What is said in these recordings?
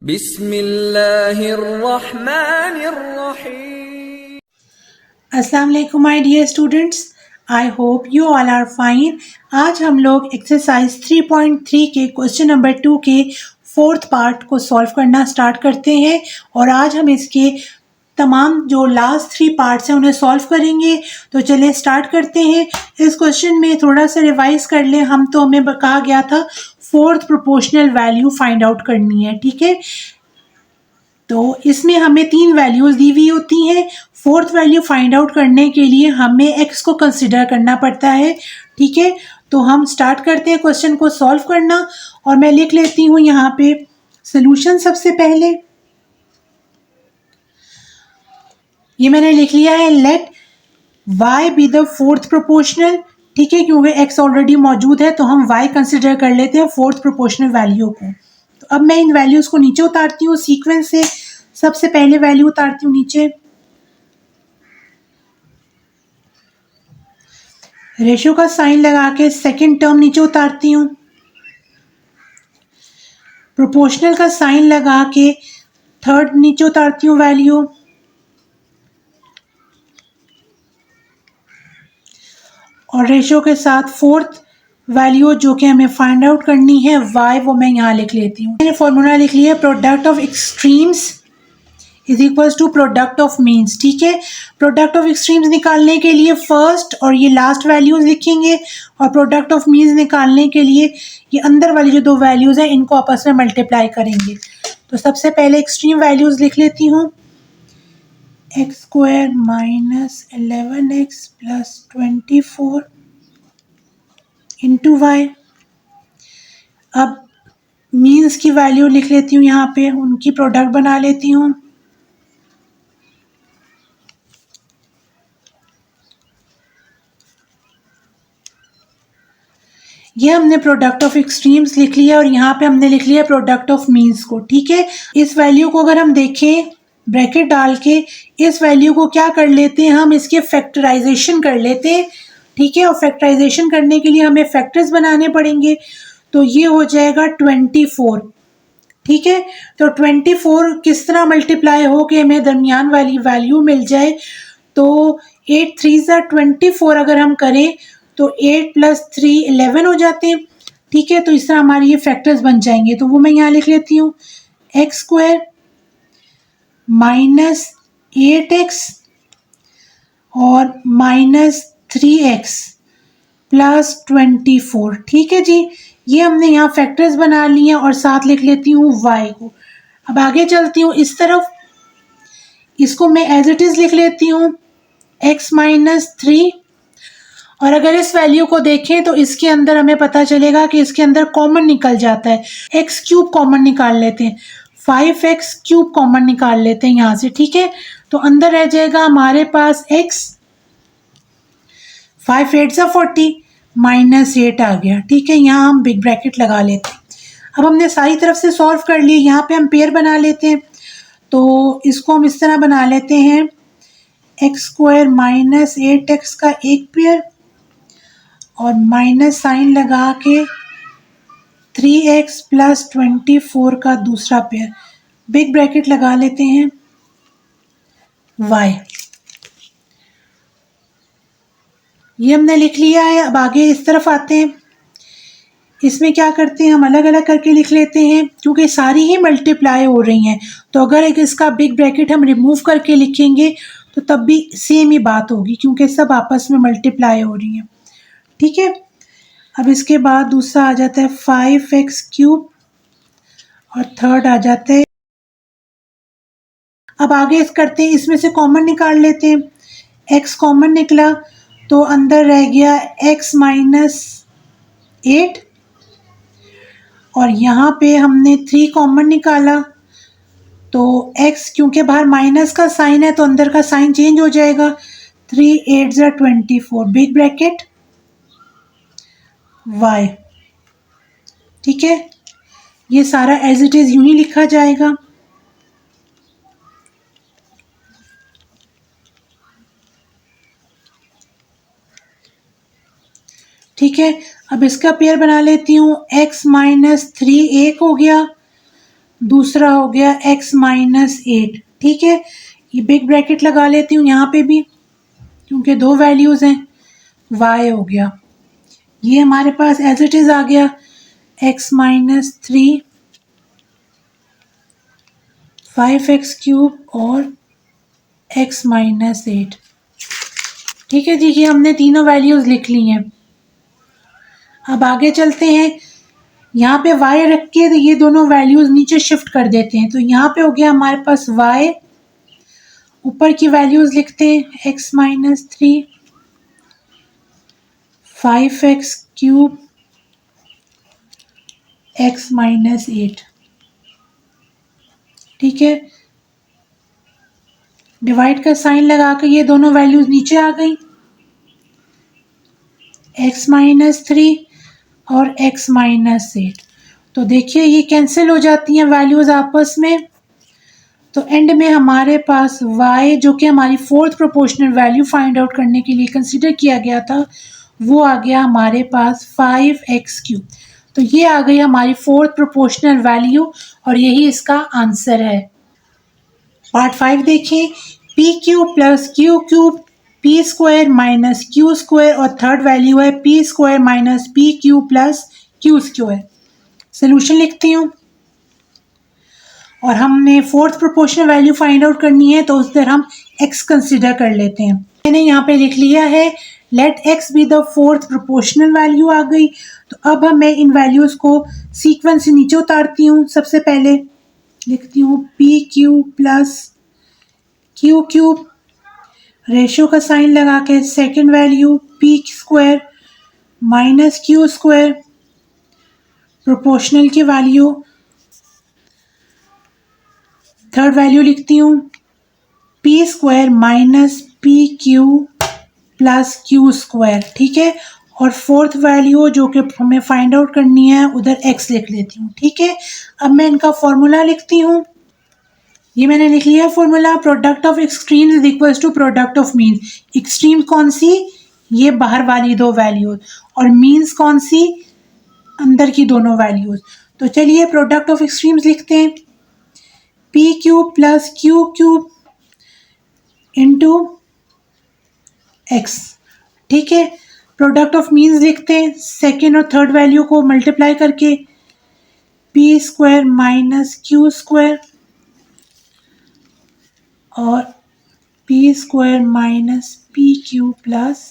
बिस्मिल्लाहिर्रहमानिर्रहीम। अस्सलाम वालेकुम my dear students, I hope you all are fine. आज हम लोग एक्सरसाइज 3.3 के क्वेश्चन नंबर 2 के फोर्थ पार्ट को सॉल्व करना स्टार्ट करते हैं और आज हम इसके तमाम जो लास्ट 3 पार्ट्स हैं उन्हें सॉल्व करेंगे। तो चलिए स्टार्ट करते हैं। इस क्वेश्चन में थोड़ा सा रिवाइज कर लें। हमें कहा गया था fourth proportional value find out करनी है, ठीक है। तो इसमें हमें 3 वैल्यूज दी हुई होती हैं। फोर्थ वैल्यू फाइंड आउट करने के लिए हमें एक्स को कंसिडर करना पड़ता है, ठीक है। तो हम स्टार्ट करते हैं क्वेश्चन को सॉल्व करना और मैं लिख लेती हूँ यहाँ पे सॉल्यूशन। सबसे पहले ये मैंने लिख लिया है, let y be the fourth proportional, ठीक है। क्योंकि x ऑलरेडी मौजूद है तो हम y कंसिडर कर लेते हैं फोर्थ प्रोपोर्शनल वैल्यू को। तो अब मैं इन वैल्यूज को नीचे उतारती हूँ सीक्वेंस से। सबसे पहले वैल्यू उतारती हूँ नीचे, रेशियो का साइन लगा के सेकंड टर्म नीचे उतारती हूँ, प्रोपोर्शनल का साइन लगा के थर्ड नीचे उतारती हूँ वैल्यू, और रेशियो के साथ फोर्थ वैल्यू जो कि हमें फाइंड आउट करनी है y, वो मैं यहाँ लिख लेती हूँ। मैंने फॉर्मूला लिख लिया, product of extremes is equals to product of means, ठीक है। प्रोडक्ट ऑफ एक्सट्रीम्स निकालने के लिए फर्स्ट और ये लास्ट वैल्यूज लिखेंगे और प्रोडक्ट ऑफ मीन्स निकालने के लिए ये अंदर वाली जो 2 वैल्यूज हैं इनको आपस में मल्टीप्लाई करेंगे। तो सबसे पहले एक्सट्रीम वैल्यूज लिख लेती हूँ, x square minus 11x plus 24 into y. अब मीन्स की वैल्यू लिख लेती हूँ, यहाँ पे उनकी प्रोडक्ट बना लेती हूँ। ये हमने प्रोडक्ट ऑफ एक्सट्रीम्स लिख लिया और यहाँ पे हमने लिख लिया प्रोडक्ट ऑफ मीन्स को, ठीक है। इस वैल्यू को अगर हम देखें ब्रैकेट डाल के, इस वैल्यू को क्या कर लेते हैं, हम इसके फैक्टराइजेशन कर लेते हैं, ठीक है। और फैक्टराइजेशन करने के लिए हमें फैक्टर्स बनाने पड़ेंगे। तो ये हो जाएगा 24, ठीक है। तो 24 किस तरह मल्टीप्लाई हो कि हमें दरमियान वाली वैल्यू मिल जाए। तो 8 3 24 अगर हम करें तो 8 + 3 11 हो जाते हैं, ठीक है। तो इस तरह हमारे ये फैक्टर्स बन जाएंगे। तो वो मैं यहाँ लिख लेती हूँ, एक्स स्क्वायर माइनस 8x और माइनस 3x प्लस 24, ठीक है जी। ये हमने यहाँ फैक्टर्स बना लिए हैं और साथ लिख लेती हूँ y को। अब आगे चलती हूँ इस तरफ, इसको मैं एज इट इज लिख लेती हूँ x माइनस 3। और अगर इस वैल्यू को देखें तो इसके अंदर हमें पता चलेगा कि इसके अंदर कॉमन निकल जाता है, एक्स क्यूब कॉमन निकाल लेते हैं, 5x क्यूब कॉमन निकाल लेते हैं यहाँ से, ठीक है। तो अंदर रह जाएगा हमारे पास x, 5 8 40 माइनस 8 आ गया, ठीक है। यहाँ हम बिग ब्रैकेट लगा लेते हैं। अब हमने सारी तरफ से सॉल्व कर लिए। यहाँ पे हम पेयर बना लेते हैं। तो इसको हम इस तरह बना लेते हैं, एक्स स्क्वायर माइनस 8x का एक पेयर और माइनस साइन लगा के 3x प्लस 24 का दूसरा पेयर, बिग ब्रैकेट लगा लेते हैं y। ये हमने लिख लिया है। अब आगे इस तरफ आते हैं। इसमें क्या करते हैं, हम अलग अलग करके लिख लेते हैं क्योंकि सारी ही मल्टीप्लाई हो रही हैं। तो अगर एक इसका बिग ब्रैकेट हम रिमूव करके लिखेंगे तो तब भी सेम ही बात होगी क्योंकि सब आपस में मल्टीप्लाई हो रही हैं, ठीक है। अब इसके बाद दूसरा आ जाता है 5x क्यूब और थर्ड आ जाता है। अब आगे इस करते हैं, इसमें से कॉमन निकाल लेते हैं। x कॉमन निकला तो अंदर रह गया x माइनस 8 और यहाँ पे हमने 3 कॉमन निकाला तो x, क्योंकि बाहर माइनस का साइन है तो अंदर का साइन चेंज हो जाएगा, 3 8 24 बिग ब्रैकेट y, ठीक है। ये सारा एज इट इज यूं ही लिखा जाएगा। ठीक है। अब इसका पेयर बना लेती हूँ, x माइनस 3 एक हो गया दूसरा हो गया x-8। ठीक है, ये बिग ब्रैकेट लगा लेती हूँ यहाँ पे भी क्योंकि दो वैल्यूज़ हैं। y हो गया, ये हमारे पास एज इट इज़ आ गया x-3 5x³ और x-8। ठीक है जी, ये हमने तीनों वैल्यूज़ लिख ली हैं। अब आगे चलते हैं, यहाँ पे y रख के तो ये दोनों वैल्यूज़ नीचे शिफ्ट कर देते हैं। तो यहाँ पे हो गया हमारे पास y, ऊपर की वैल्यूज़ लिखते हैं x-3 5x³ x-8। ठीक है, डिवाइड का साइन लगा के ये दोनों वैल्यूज़ नीचे आ गई, x-3 और x-8। तो देखिए ये कैंसिल हो जाती हैं वैल्यूज़ आपस में। तो एंड में हमारे पास y जो कि हमारी fourth proportional value find out करने के लिए कंसीडर किया गया था, वो आ गया हमारे पास 5x³। तो ये आ गई हमारी फोर्थ प्रोपोर्शनल वैल्यू और यही इसका आंसर है। पार्ट 5 देखिए, pq plus q³ p² minus q² और थर्ड वैल्यू है p² minus pq plus q²। Solution लिखती हूँ और हमने fourth proportional value find out करनी है तो उस पर हम x कंसिडर कर लेते हैं। मैंने यहाँ पे लिख लिया है let x be the fourth proportional value आ गई। तो अब मैं इन वैल्यूज़ को सीक्वेंस से नीचे उतारती हूँ। सबसे पहले लिखती हूँ pq प्लस q³, रेशियो का साइन लगा के second value p² minus q², proportional की वैल्यू, थर्ड वैल्यू लिखती हूँ p² minus pq plus q²। ठीक है, और फोर्थ वैल्यू जो कि हमें फाइंड आउट करनी है उधर x लिख लेती हूँ। ठीक है, अब मैं इनका फॉर्मूला लिखती हूँ। ये मैंने लिख लिया formula, product of extreme is equal to product of mean. Extreme कौन सी, ये बाहर वाली दो वैल्यूज, और मीन्स कौन सी, अंदर की दोनों वैल्यूज। तो चलिए प्रोडक्ट ऑफ एक्सट्रीम्स लिखते हैं, p³ plus q³ into x। ठीक है, प्रोडक्ट ऑफ मीन्स लिखते हैं, सेकेंड और थर्ड वैल्यू को मल्टीप्लाई करके p² माइनस q² और p² minus pq plus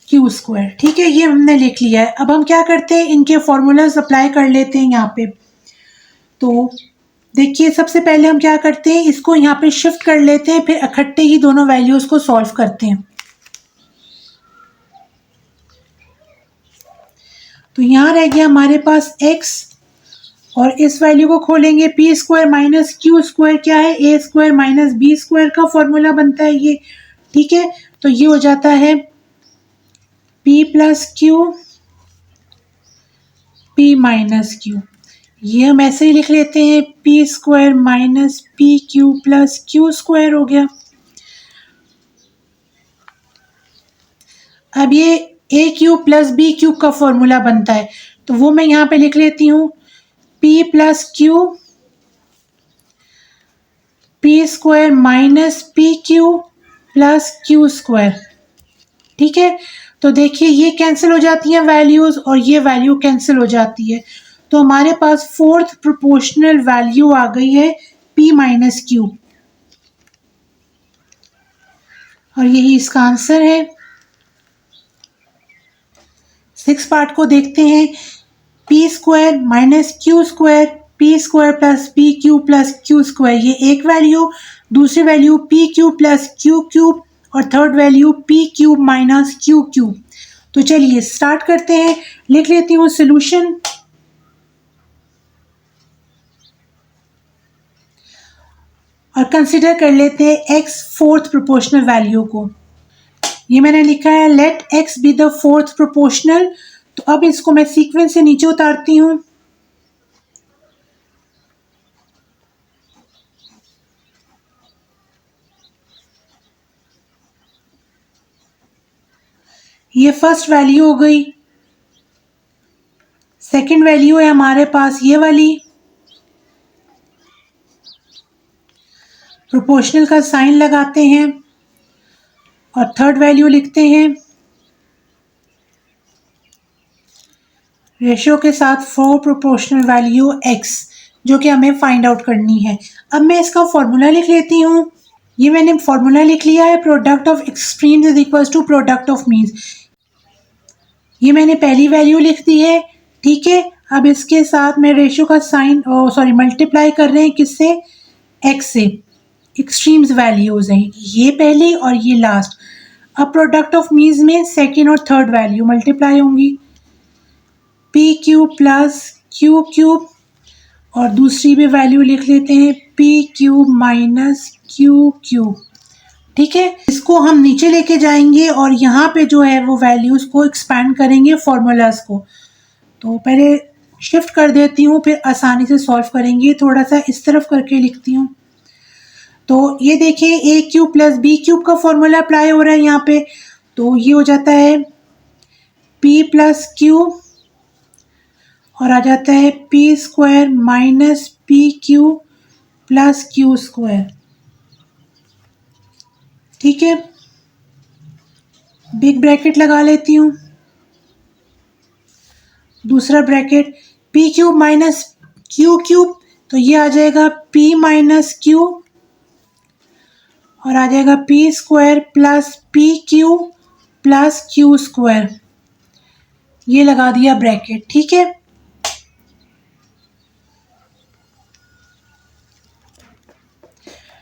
q²। ठीक है, ये हमने लिख लिया है। अब हम क्या करते हैं, इनके फॉर्मूलाज अप्लाई कर लेते हैं यहाँ पे। तो देखिए सबसे पहले हम क्या करते हैं, इसको यहाँ पे शिफ्ट कर लेते हैं, फिर इकट्ठे ही दोनों वैल्यूज को सॉल्व करते हैं। तो यहाँ रह गया हमारे पास x और इस वैल्यू को खोलेंगे, p² माइनस q² क्या है, a² माइनस b² का फॉर्मूला बनता है ये। ठीक है, तो ये हो जाता है p plus q p minus q। ये हम ऐसे ही लिख लेते हैं, p² minus pq plus q² हो गया। अब ये a³ प्लस b³ का फॉर्मूला बनता है, तो वो मैं यहाँ पे लिख लेती हूँ, p plus q p² minus pq plus q²। ठीक है, तो देखिए ये कैंसिल हो जाती हैं वैल्यूज और ये वैल्यू कैंसिल हो जाती है। तो हमारे पास फोर्थ प्रोपोर्शनल वैल्यू आ गई है p माइनस q और यही इसका आंसर है। 6 पार्ट को देखते हैं, p² minus q² p² plus pq plus q², ये एक वैल्यू, दूसरी वैल्यू pq प्लस q³ और third value p³ minus q³। तो चलिए स्टार्ट करते हैं, लिख लेती हूँ सोल्यूशन। और कंसिडर कर लेते हैं x फोर्थ प्रोपोर्शनल वैल्यू को। ये मैंने लिखा है let x be the fourth proportional. तो अब इसको मैं सीक्वेंस से नीचे उतारती हूँ। ये फर्स्ट वैल्यू हो गई, सेकंड वैल्यू है हमारे पास ये वाली, प्रोपोर्शनल का साइन लगाते हैं और थर्ड वैल्यू लिखते हैं। रेशियो के साथ 4 प्रोपोर्शनल वैल्यू x जो कि हमें फाइंड आउट करनी है। अब मैं इसका फॉर्मूला लिख लेती हूँ। ये मैंने फॉर्मूला लिख लिया है, product of extremes is equals to product of means. ये मैंने पहली वैल्यू लिख दी है, ठीक है। अब इसके साथ मैं रेशियो का साइन मल्टीप्लाई कर रहे हैं किससे, x से। एक्सट्रीम्स वैल्यूज हैं ये पहली और ये लास्ट। अब प्रोडक्ट ऑफ मीन्स में सेकेंड और थर्ड वैल्यू मल्टीप्लाई होंगी, P cube plus Q cube, और दूसरी भी वैल्यू लिख लेते हैं P cube minus Q cube, ठीक है। इसको हम नीचे लेके जाएंगे और यहाँ पे जो है वो वैल्यूज को एक्सपैंड करेंगे फॉर्मूलाज को। तो पहले शिफ्ट कर देती हूँ, फिर आसानी से सॉल्व करेंगे। थोड़ा सा इस तरफ करके लिखती हूँ। तो ये देखिए ए क्यूब प्लस बी क्यूब का फॉर्मूला अप्लाई हो रहा है यहाँ पे। तो ये हो जाता है पी प्लस क्यू और आ जाता है P square minus P Q plus Q square, ठीक है। बिग ब्रैकेट लगा लेती हूँ, दूसरा bracket P cube minus Q cube, तो ये आ जाएगा पी माइनस क्यू और आ जाएगा P square plus P Q plus Q square. ये लगा दिया ब्रैकेट, ठीक है।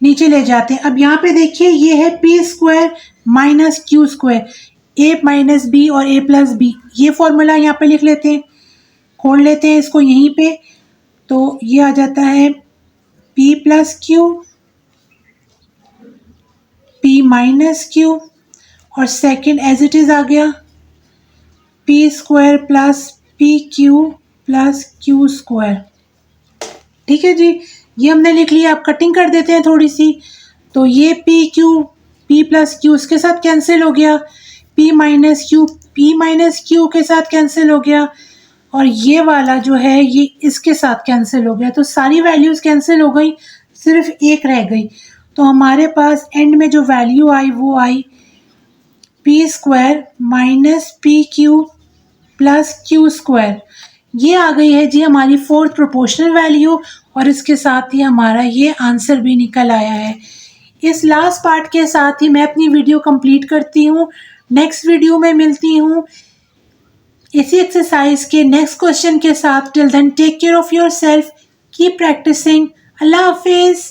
नीचे ले जाते हैं। अब यहाँ पे देखिए ये है P square minus Q square, A minus B और ए प्लस बी। ये फॉर्मूला यहाँ पे लिख लेते हैं, खोल लेते हैं इसको यहीं पे। तो ये आ जाता है P plus Q, P minus Q और सेकंड एज इट इज आ गया P square plus P Q plus Q square, ठीक है जी। ये हमने लिख लिया। अब कटिंग कर देते हैं थोड़ी सी। तो ये P Q P plus Q इसके साथ कैंसिल हो गया, पी माइनस क्यू के साथ कैंसिल हो गया और ये वाला जो है ये इसके साथ कैंसिल हो गया। तो सारी वैल्यूज कैंसिल हो गई, सिर्फ एक रह गई। तो हमारे पास एंड में जो वैल्यू आई वो I P square minus P Q plus Q square. ये आ गई है जी हमारी फोर्थ प्रोपोर्शनल वैल्यू और इसके साथ ही हमारा ये आंसर भी निकल आया है। इस लास्ट पार्ट के साथ ही मैं अपनी वीडियो कंप्लीट करती हूँ। नेक्स्ट वीडियो में मिलती हूँ इसी एक्सरसाइज के नेक्स्ट क्वेश्चन के साथ। Till then take care of your self, keep practicing. अल्लाह हाफिज।